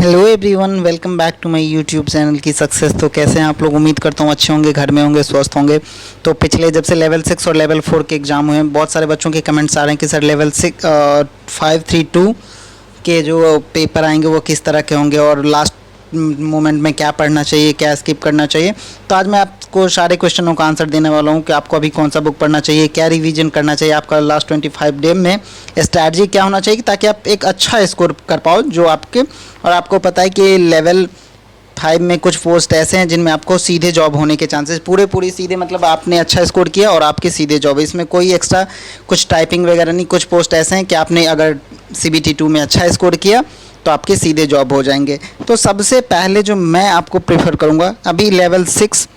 Hello everyone, welcome back to my YouTube channel की success. तो कैसे हैं आप लोग? उम्मीद करता हूँ अच्छे होंगे, घर में होंगे, स्वस्थ होंगे। तो पिछले जब से लेवल 6 और लेवल 4 के एग्ज़ाम हुए हैं, बहुत सारे बच्चों के कमेंट्स आ रहे हैं कि सर लेवल 532 के जो पेपर आएंगे वो किस तरह के होंगे और लास्ट मोमेंट में क्या पढ़ना चाहिए, क्या स्किप करना चाहिए। तो आज मैं आपको सारे क्वेश्चनों का आंसर देने वाला हूँ कि आपको अभी कौन सा बुक पढ़ना चाहिए, क्या रिवीजन करना चाहिए, आपका लास्ट 25 डे में स्ट्रैटेजी क्या होना चाहिए ताकि आप एक अच्छा स्कोर कर पाओ जो आपके। और आपको पता है कि लेवल 5 में कुछ पोस्ट ऐसे हैं जिनमें आपको सीधे जॉब होने के चांसेस पूरे सीधे, मतलब आपने अच्छा स्कोर किया और आपके सीधे जॉब है। इसमें कोई एक्स्ट्रा कुछ टाइपिंग वगैरह नहीं। कुछ पोस्ट ऐसे हैं कि आपने अगर CBT 2 में अच्छा स्कोर किया तो आपके सीधे जॉब हो जाएंगे। तो सबसे पहले जो मैं आपको प्रेफर करूँगा, अभी लेवल 6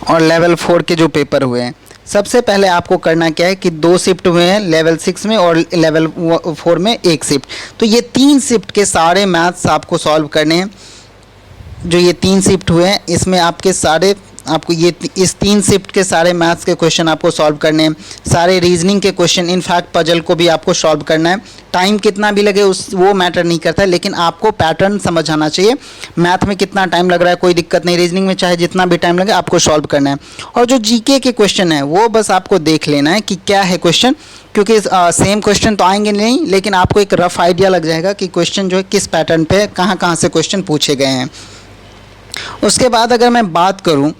और लेवल 4 के जो पेपर हुए हैं, सबसे पहले आपको करना क्या है कि 2 शिफ्ट हुए हैं लेवल 6 में और लेवल 4 में 1 शिफ्ट। तो ये 3 शिफ्ट के सारे मैथ्स आपको सॉल्व करने हैं। जो ये 3 शिफ्ट हुए हैं इसमें आपको ये इस 3 शिफ्ट के सारे मैथ्स के क्वेश्चन आपको सॉल्व करने हैं, सारे रीजनिंग के क्वेश्चन, इनफैक्ट पजल को भी आपको सॉल्व करना है। टाइम कितना भी लगे वो मैटर नहीं करता है, लेकिन आपको पैटर्न समझ आना चाहिए। मैथ में कितना टाइम लग रहा है कोई दिक्कत नहीं, रीजनिंग में चाहे जितना भी टाइम लगे आपको सॉल्व करना है। और जो GK के क्वेश्चन है वो बस आपको देख लेना है कि क्या है क्वेश्चन, क्योंकि सेम क्वेश्चन तो आएंगे नहीं, लेकिन आपको एक रफ आइडिया लग जाएगा कि क्वेश्चन जो है किस पैटर्न पे कहाँ से क्वेश्चन पूछे गए हैं। उसके बाद अगर मैं बात करूँ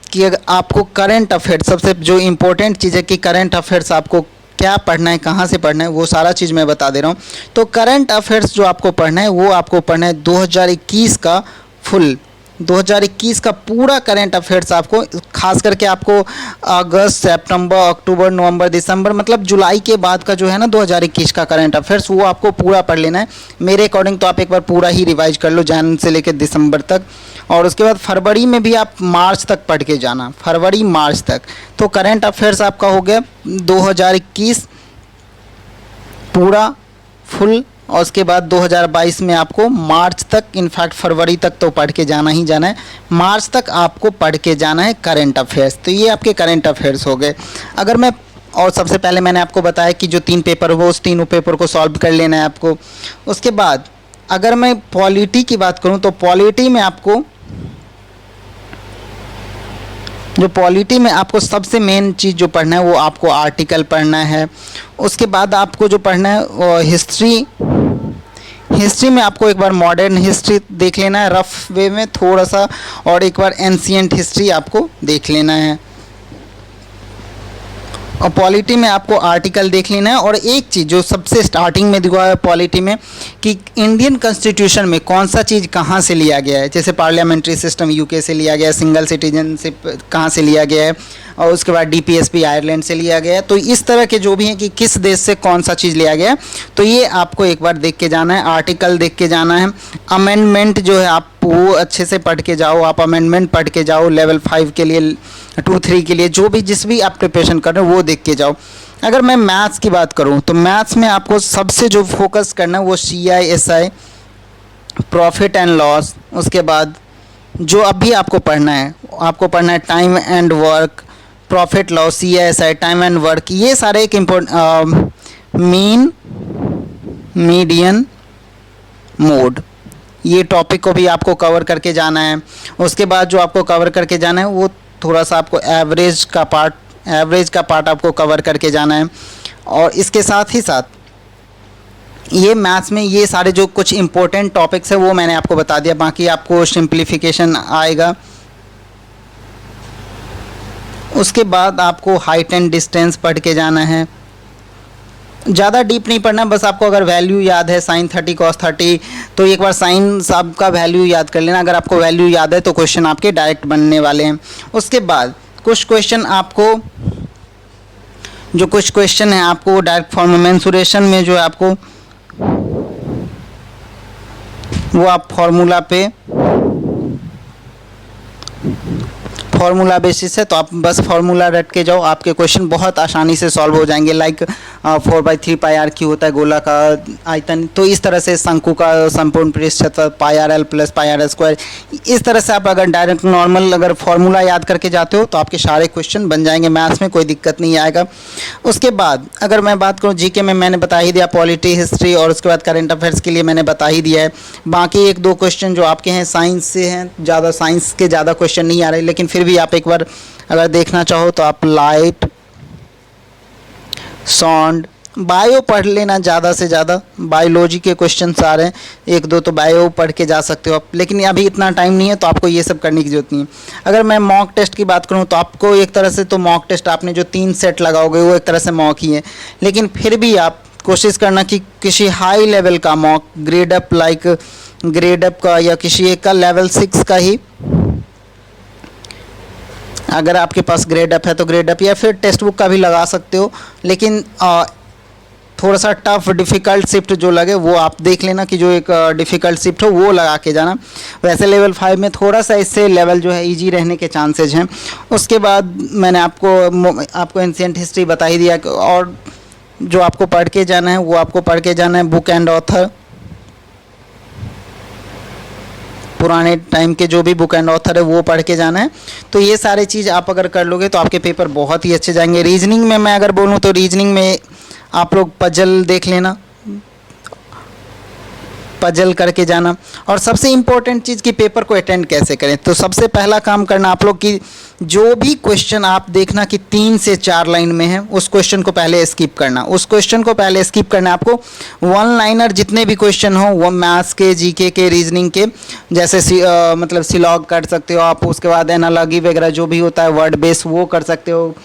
कि अगर आपको करंट अफेयर्स, सबसे जो इम्पोर्टेंट चीज़ है कि करंट अफेयर्स आपको क्या पढ़ना है, कहाँ से पढ़ना है, वो सारा चीज़ मैं बता दे रहा हूँ। तो करंट अफेयर्स जो आपको पढ़ना है वो आपको पढ़ना है 2021 का पूरा करंट अफेयर्स। आपको खास करके आपको अगस्त, सितंबर, अक्टूबर, नवंबर, दिसंबर, मतलब जुलाई के बाद का जो है ना 2021 का करंट अफेयर्स, वो आपको पूरा पढ़ लेना है। मेरे अकॉर्डिंग तो आप एक बार पूरा ही रिवाइज कर लो, जनवरी से लेकर दिसंबर तक। और उसके बाद फरवरी में भी आप मार्च तक पढ़ के जाना, फरवरी मार्च तक। तो करंट अफेयर्स आपका हो गया 2021 पूरा फुल। और उसके बाद 2022 में आपको मार्च तक, इनफैक्ट फरवरी तक तो पढ़ के जाना ही जाना है, मार्च तक आपको पढ़ के जाना है करंट अफेयर्स। तो ये आपके करंट अफेयर्स हो गए। अगर मैं, और सबसे पहले मैंने आपको बताया कि जो 3 पेपर हो उस तीनों पेपर को सॉल्व कर लेना है आपको। उसके बाद अगर मैं पॉलिटी की बात करूँ तो पॉलिटी में आपको सबसे मेन चीज़ जो पढ़ना है वो आपको आर्टिकल पढ़ना है। उसके बाद आपको जो पढ़ना है वो हिस्ट्री में आपको एक बार मॉडर्न हिस्ट्री देख लेना है रफ वे में थोड़ा सा, और एक बार एंशिएंट हिस्ट्री आपको देख लेना है। और पॉलिटी में आपको आर्टिकल देख लेना है। और एक चीज़ जो सबसे स्टार्टिंग में दिखा है पॉलिटी में कि इंडियन कॉन्स्टिट्यूशन में कौन सा चीज़ कहाँ से लिया गया है, जैसे पार्लियामेंट्री सिस्टम UK से लिया गया है, सिंगल सिटीजनशिप कहाँ से लिया गया है, और उसके बाद DPSP आयरलैंड से लिया गया है। तो इस तरह के जो भी हैं कि किस देश से कौन सा चीज़ लिया गया है, तो ये आपको एक बार देख के जाना है, आर्टिकल देख के जाना है। अमेंडमेंट जो है आप वो अच्छे से पढ़ के जाओ, आप अमेंडमेंट पढ़ के जाओ, लेवल 5 के लिए, 2, 3 के लिए जो भी जिस भी आप प्रिपरेशन कर रहे हो वो देख के जाओ। अगर मैं मैथ्स की बात करूं तो मैथ्स में आपको सबसे जो फोकस करना है वो CI SI, profit and loss. उसके बाद जो अभी आपको पढ़ना है time and work, profit loss, CI SI, time and work, ये सारे एक मीन, मीडियन, मोड, ये टॉपिक को भी आपको कवर करके जाना है। उसके बाद जो आपको कवर करके जाना है वो थोड़ा सा आपको एवरेज का पार्ट आपको कवर करके जाना है। और इसके साथ ही साथ ये मैथ्स में ये सारे जो कुछ इंपॉर्टेंट टॉपिक्स है वो मैंने आपको बता दिया, बाकी आपको सिंप्लीफिकेशन आएगा। उसके बाद आपको हाइट एंड डिस्टेंस पढ़ के जाना है। ज़्यादा डीप नहीं पढ़ना, बस आपको अगर वैल्यू याद है sin 30 cos 30 तो एक बार साइन साहब का वैल्यू याद कर लेना। अगर आपको वैल्यू याद है तो क्वेश्चन आपके डायरेक्ट बनने वाले हैं। उसके बाद कुछ क्वेश्चन है आपको डायरेक्ट फॉर्म में, मेंसुरेशन में जो है आपको फार्मूला बेसिस है, तो आप बस फार्मूला रट के जाओ, आपके क्वेश्चन बहुत आसानी से सॉल्व हो जाएंगे। लाइक 4/3 पाई आर क्यू होता है गोला का आयतन, तो इस तरह से शंकु का संपूर्ण पृष्ठ क्षेत्रफल pi r l plus pi r square. इस तरह से आप अगर डायरेक्ट नॉर्मल अगर फार्मूला याद करके जाते हो तो आपके सारे क्वेश्चन बन जाएंगे, मैथ्स में कोई दिक्कत नहीं आएगा। उसके बाद अगर मैं बात करूँ जीके में, मैंने बता ही दिया पॉलिटी, हिस्ट्री और उसके बाद करंट अफेयर्स के लिए मैंने बता ही दिया है। बाकी 1-2 क्वेश्चन जो आपके हैं साइंस से हैं, ज़्यादा साइंस के ज़्यादा क्वेश्चन नहीं आ रहे, लेकिन फिर भी आप एक बार अगर देखना चाहो तो आप लाइट, साउंड, बायो पढ़ लेना ज़्यादा से ज़्यादा। बायोलॉजी के क्वेश्चन आ रहे हैं, 1-2 तो बायो पढ़ के जा सकते हो आप, लेकिन अभी इतना टाइम नहीं है तो आपको ये सब करने की जरूरत नहीं है। अगर मैं मॉक टेस्ट की बात करूँ तो आपको एक तरह से तो मॉक टेस्ट आपने जो 3 सेट लगाओगे वो एक तरह से मॉक ही है, लेकिन फिर भी आप कोशिश करना कि किसी हाई लेवल का mock, grade up, like grade up का या किसी एक का लेवल 6 का ही, अगर आपके पास ग्रेड अप है तो ग्रेड अप, या फिर टेक्स्ट बुक का भी लगा सकते हो। लेकिन थोड़ा सा टफ डिफ़िकल्ट शिफ्ट जो लगे वो आप देख लेना कि जो एक डिफ़िकल्ट शिफ्ट हो वो लगा के जाना। वैसे लेवल 5 में थोड़ा सा इससे लेवल जो है इजी रहने के चांसेज हैं। उसके बाद मैंने आपको एंशिएंट हिस्ट्री बता ही दिया, और जो आपको पढ़ के जाना है वो आपको पढ़ के जाना है बुक एंड ऑथर, पुराने टाइम के जो भी बुक एंड ऑथर है वो पढ़ के जाना है। तो ये सारे चीज़ आप अगर कर लोगे तो आपके पेपर बहुत ही अच्छे जाएंगे। रीजनिंग में मैं अगर बोलूँ तो रीजनिंग में आप लोग पजल देख लेना, पजल करके जाना। और सबसे इम्पोर्टेंट चीज़ कि पेपर को अटेंड कैसे करें, तो सबसे पहला काम करना आप लोग कि जो भी क्वेश्चन आप देखना कि 3 से 4 लाइन में है, उस क्वेश्चन को पहले स्किप करना। उस क्वेश्चन को पहले स्किप करना आपको। 1 लाइनर जितने भी क्वेश्चन हो, वो मैथ्स के, जीके के, रीजनिंग के, जैसे मतलब सिलॉग कर सकते हो आप, उसके बाद एनालॉजी वगैरह जो भी होता है वर्ड बेस वो कर सकते हो।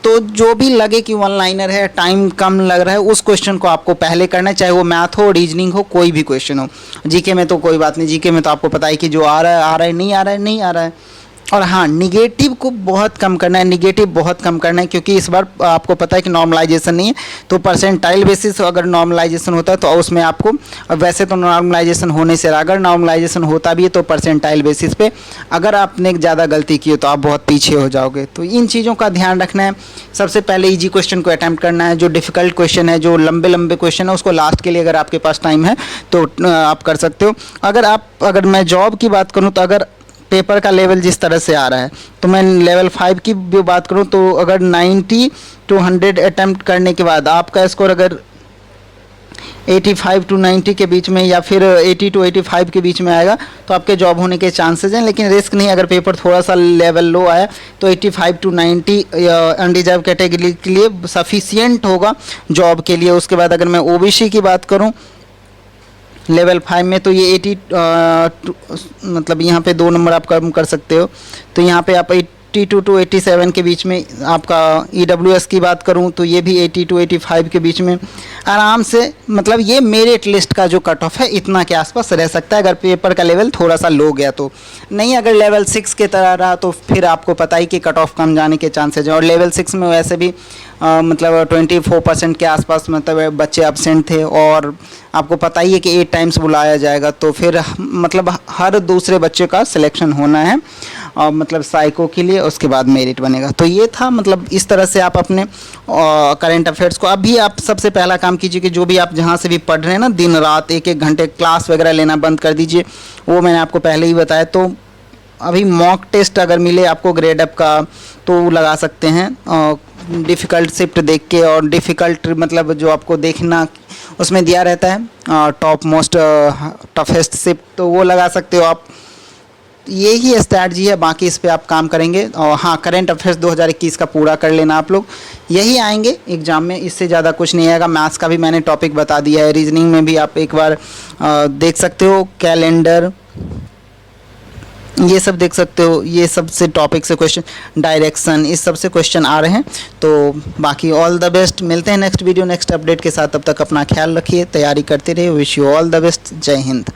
तो जो भी लगे कि 1 लाइनर है, टाइम कम लग रहा है, उस क्वेश्चन को आपको पहले करना है, चाहे वो मैथ हो, रीजनिंग हो, कोई भी क्वेश्चन हो। जीके में तो कोई बात नहीं, जीके में तो आपको पता है कि जो आ रहा है, नहीं आ रहा है, नहीं आ रहा है। और हाँ, निगेटिव को बहुत कम करना है, निगेटिव बहुत कम करना है, क्योंकि इस बार आपको पता है कि नॉर्मलाइजेशन नहीं है, तो परसेंटाइल बेसिस अगर नॉर्मलाइजेशन होता है तो उसमें आपको, वैसे तो नॉर्मलाइजेशन होने से, अगर नॉर्मलाइजेशन होता भी है तो परसेंटाइल बेसिस पे, अगर आपने ज़्यादा गलती की हो तो आप बहुत पीछे हो जाओगे। तो इन चीज़ों का ध्यान रखना है। सबसे पहले ईजी क्वेश्चन को अटैम्प्ट करना है, जो डिफ़िकल्ट क्वेश्चन है, जो लंबे लंबे क्वेश्चन है, उसको लास्ट के लिए अगर आपके पास टाइम है तो आप कर सकते हो। अगर मैं जॉब की बात करूँ तो अगर पेपर का लेवल जिस तरह से आ रहा है, तो मैं लेवल 5 की भी बात करूं तो अगर 90 to 100 अटैम्प्ट करने के बाद आपका स्कोर अगर 85 to 90 के बीच में या फिर 80 to 85 के बीच में आएगा तो आपके जॉब होने के चांसेस हैं। लेकिन रिस्क नहीं, अगर पेपर थोड़ा सा लेवल लो आया तो 85 to 90 अनरिजर्व कैटेगरी के लिए सफिशियंट होगा जॉब के लिए। उसके बाद अगर मैं ओबीसी की बात करूं लेवल 5 में तो ये 80 मतलब यहाँ पे 2 नंबर आप कम कर सकते हो, तो यहाँ पे आप 82 to 87 के बीच में। आपका EWS की बात करूँ तो ये भी 80 to 85 के बीच में आराम से, मतलब ये मेरिट लिस्ट का जो कट ऑफ है इतना के आसपास रह सकता है अगर पेपर का लेवल थोड़ा सा लो गया तो। नहीं, अगर लेवल 6 के तरह रहा तो फिर आपको पता ही कि कट ऑफ कम जाने के चांसेज हैं। और लेवल 6 में वैसे भी मतलब 24% के आसपास मतलब बच्चे एब्सेंट थे, और आपको पता ही है कि 8 टाइम्स बुलाया जाएगा, तो फिर मतलब हर दूसरे बच्चे का सिलेक्शन होना है और मतलब साइको के लिए, उसके बाद मेरिट बनेगा। तो ये था, मतलब इस तरह से आप अपने करंट अफेयर्स को अभी आप सबसे पहला काम कीजिए कि जो भी आप जहाँ से भी पढ़ रहे हैं ना, दिन रात 1-1 घंटे क्लास वगैरह लेना बंद कर दीजिए। वो मैंने आपको पहले ही बताया। तो अभी मॉक टेस्ट अगर मिले आपको ग्रेड अप का तो लगा सकते हैं, डिफ़िकल्ट शिफ्ट देख के, और डिफ़िकल्ट मतलब जो आपको देखना उसमें दिया रहता है टॉप मोस्ट टफेस्ट शिफ्ट, तो वो लगा सकते हो आप। यही स्ट्रैटेजी है, बाकी इस पे आप काम करेंगे। और हाँ, करंट अफेयर्स 2021 का पूरा कर लेना आप लोग, यही आएंगे एग्ज़ाम में, इससे ज़्यादा कुछ नहीं आएगा। मैथ्स का भी मैंने टॉपिक बता दिया है, रीजनिंग में भी आप एक बार देख सकते हो, कैलेंडर ये सब देख सकते हो। ये सब से टॉपिक से क्वेश्चन, डायरेक्शन, इस सब से क्वेश्चन आ रहे हैं। तो बाकी ऑल द बेस्ट, मिलते हैं नेक्स्ट वीडियो नेक्स्ट अपडेट के साथ। तब तक अपना ख्याल रखिए, तैयारी करते रहिए। Wish you all the best. जय हिंद।